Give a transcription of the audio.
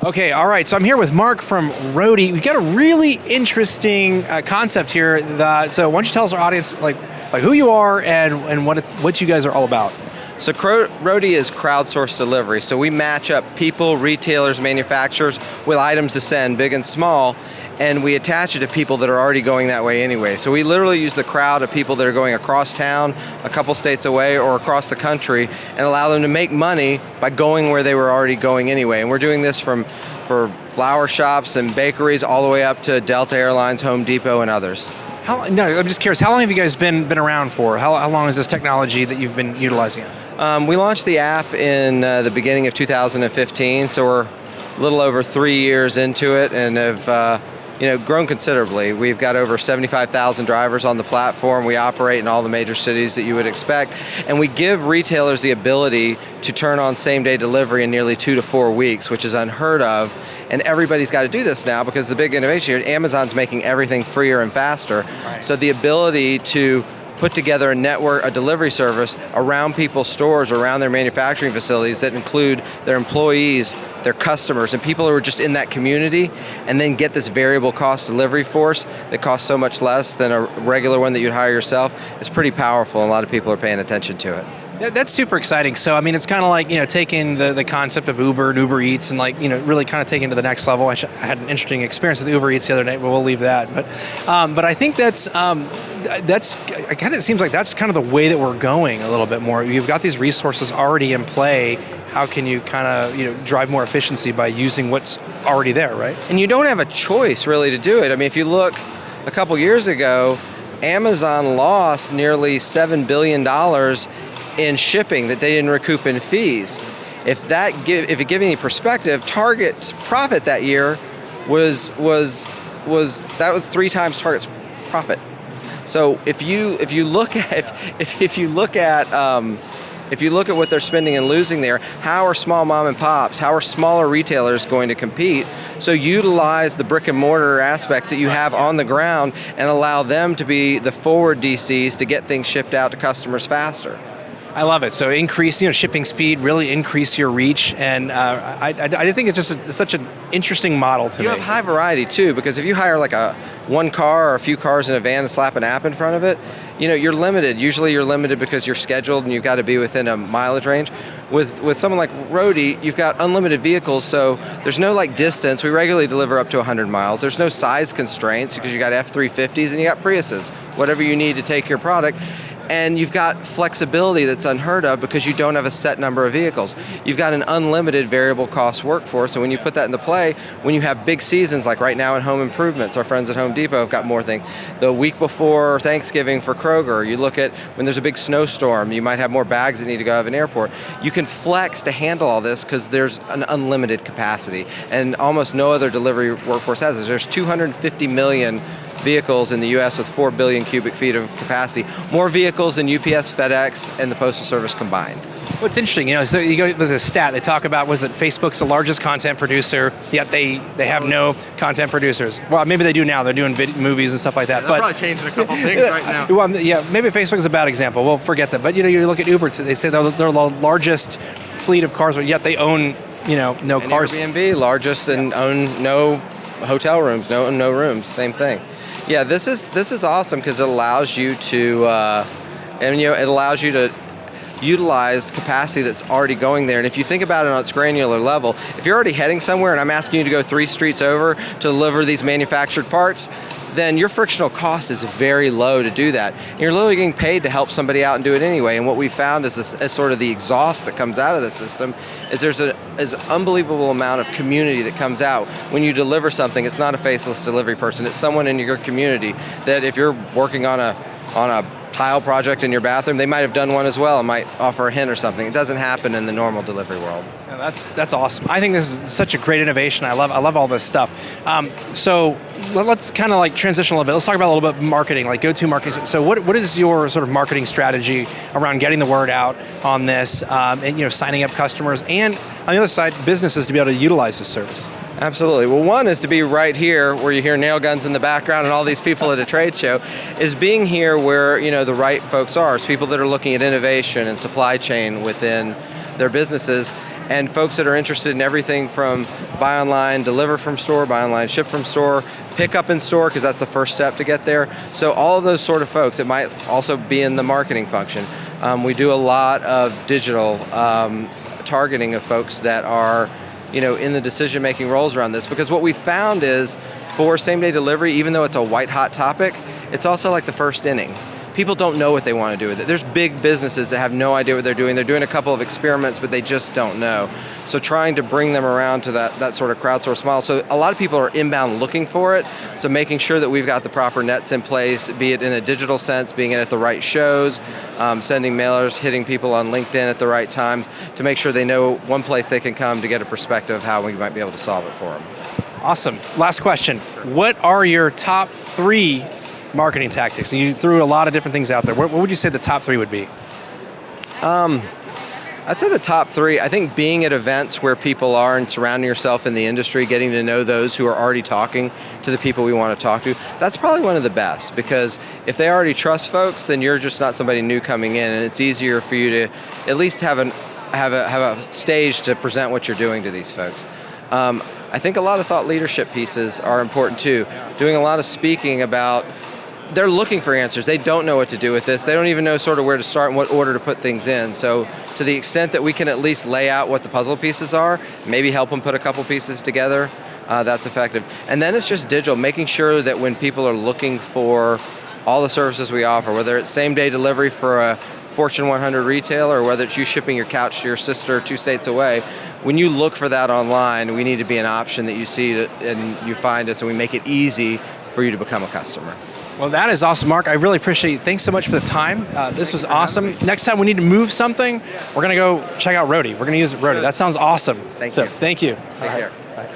Okay, all right. So I'm here with Marc from Roadie. We've got a really interesting concept here. So why don't you tell us, our audience, like who you are and what you guys are all about? So Roadie is crowdsourced delivery. So we match up people, retailers, manufacturers with items to send, big and small, and we attach it to people that are already going that way anyway. So we literally use the crowd of people that are going across town, a couple states away, or across the country, and allow them to make money by going where they were already going anyway. And we're doing this for flower shops and bakeries all the way up to Delta Airlines, Home Depot, and others. I'm just curious, how long have you guys been around for? How long is this technology that you've been utilizing it? We launched the app in the beginning of 2015, so we're a little over 3 years into it and have grown considerably. We've got over 75,000 drivers on the platform. We operate in all the major cities that you would expect, and we give retailers the ability to turn on same-day delivery in nearly 2 to 4 weeks, which is unheard of. And everybody's got to do this now because the big innovation here, Amazon's making everything freer and faster. Right. So the ability to put together a network, a delivery service around people's stores, around their manufacturing facilities that include their employees, their customers, and people who are just in that community, and then get this variable cost delivery force that costs so much less than a regular one that you'd hire yourself. It's pretty powerful, and a lot of people are paying attention to it. Yeah, that's super exciting. So, I mean, it's kind of like, taking the concept of Uber and Uber Eats and really kind of taking it to the next level. I had an interesting experience with Uber Eats the other night, but we'll leave that. But I think it kind of seems like that's kind of the way that we're going a little bit more. You've got these resources already in play. How can you kind of, drive more efficiency by using what's already there, right? And you don't have a choice really to do it. I mean, if you look a couple years ago, Amazon lost nearly $7 billion in shipping that they didn't recoup in fees. If it gives any perspective, Target's profit that year was 3 times Target's profit. So if you look at what they're spending and losing there, how are small mom and pops, how are smaller retailers going to compete? So utilize the brick and mortar aspects that you have on the ground and allow them to be the forward DCs to get things shipped out to customers faster. I love it. So increase, shipping speed, really increase your reach, and I think it's just such an interesting model to me. You have high variety too, because if you hire like one car or a few cars in a van and slap an app in front of it, you're limited. Usually you're limited because you're scheduled and you've got to be within a mileage range. With someone like Roadie, you've got unlimited vehicles, so there's no distance. We regularly deliver up to 100 miles. There's no size constraints because you got F-350s and you got Priuses, whatever you need to take your product. And you've got flexibility that's unheard of because you don't have a set number of vehicles. You've got an unlimited variable cost workforce, and when you put that into play, when you have big seasons like right now in home improvements, our friends at Home Depot have got more things. The week before Thanksgiving for Kroger, you look at when there's a big snowstorm, you might have more bags that need to go out of an airport. You can flex to handle all this because there's an unlimited capacity, and almost no other delivery workforce has this. There's 250 million vehicles in the U.S. with 4 billion cubic feet of capacity, more vehicles than UPS, FedEx, and the Postal Service combined. What's interesting, so you go with the stat, they talk about, was that Facebook's the largest content producer, yet they have no content producers. Well, maybe they do now, they're doing movies and stuff like that. Yeah, they're probably changing a couple things right now. Well, yeah, maybe Facebook's a bad example, we'll forget that. But you look at Uber, they say they're the largest fleet of cars, but yet they own, no and cars. Airbnb, largest, and own no hotel rooms, no rooms, same thing. Yeah, this is awesome because it allows you to, it allows you to utilize capacity that's already going there. And if you think about it on its granular level, if you're already heading somewhere and I'm asking you to go 3 streets over to deliver these manufactured parts, then your frictional cost is very low to do that. And you're literally getting paid to help somebody out and do it anyway. And what we found is as sort of the exhaust that comes out of the system is there's an unbelievable amount of community that comes out. When you deliver something, it's not a faceless delivery person, it's someone in your community that if you're working on a tile project in your bathroom, they might have done one as well and might offer a hint or something. It doesn't happen in the normal delivery world. Yeah, that's awesome. I think this is such a great innovation. I love all this stuff. So let's kind of transition a little bit. Let's talk about a little bit marketing, go-to marketing. So what is your sort of marketing strategy around getting the word out on this, and signing up customers, and on the other side, businesses to be able to utilize this service? Absolutely. Well, one is to be right here where you hear nail guns in the background and all these people at a trade show, is being here where the right folks are. It's people that are looking at innovation and supply chain within their businesses and folks that are interested in everything from buy online, deliver from store, buy online, ship from store, pick up in store, because that's the first step to get there. So all of those sort of folks, it might also be in the marketing function. We do a lot of digital targeting of folks that are in the decision-making roles around this, because what we found is for same-day delivery, even though it's a white-hot topic, it's also like the first inning. People don't know what they want to do with it. There's big businesses that have no idea what they're doing. They're doing a couple of experiments, but they just don't know. So trying to bring them around to that sort of crowdsourced model. So a lot of people are inbound looking for it. So making sure that we've got the proper nets in place, be it in a digital sense, being in at the right shows, sending mailers, hitting people on LinkedIn at the right times to make sure they know one place they can come to get a perspective of how we might be able to solve it for them. Awesome. Last question. What are your top 3 marketing tactics? And you threw a lot of different things out there. What would you say the top 3 would be? I'd say the top 3, I think being at events where people are and surrounding yourself in the industry, getting to know those who are already talking to the people we want to talk to, that's probably one of the best, because if they already trust folks, then you're just not somebody new coming in, and it's easier for you to at least have a stage to present what you're doing to these folks. I think a lot of thought leadership pieces are important too. Doing a lot of speaking about, they're looking for answers. They don't know what to do with this. They don't even know sort of where to start and what order to put things in. So to the extent that we can at least lay out what the puzzle pieces are, maybe help them put a couple pieces together, that's effective. And then it's just digital, making sure that when people are looking for all the services we offer, whether it's same-day delivery for a Fortune 100 retailer, or whether it's you shipping your couch to your sister 2 states away, when you look for that online, we need to be an option that you see and you find us, and we make it easy for you to become a customer. Well, that is awesome, Mark. I really appreciate it. Thanks so much for the time. This was awesome. Next time we need to move something, we're going to go check out Roadie. We're going to use Roadie. That sounds awesome. Thank you. Thank you. Take care. Bye.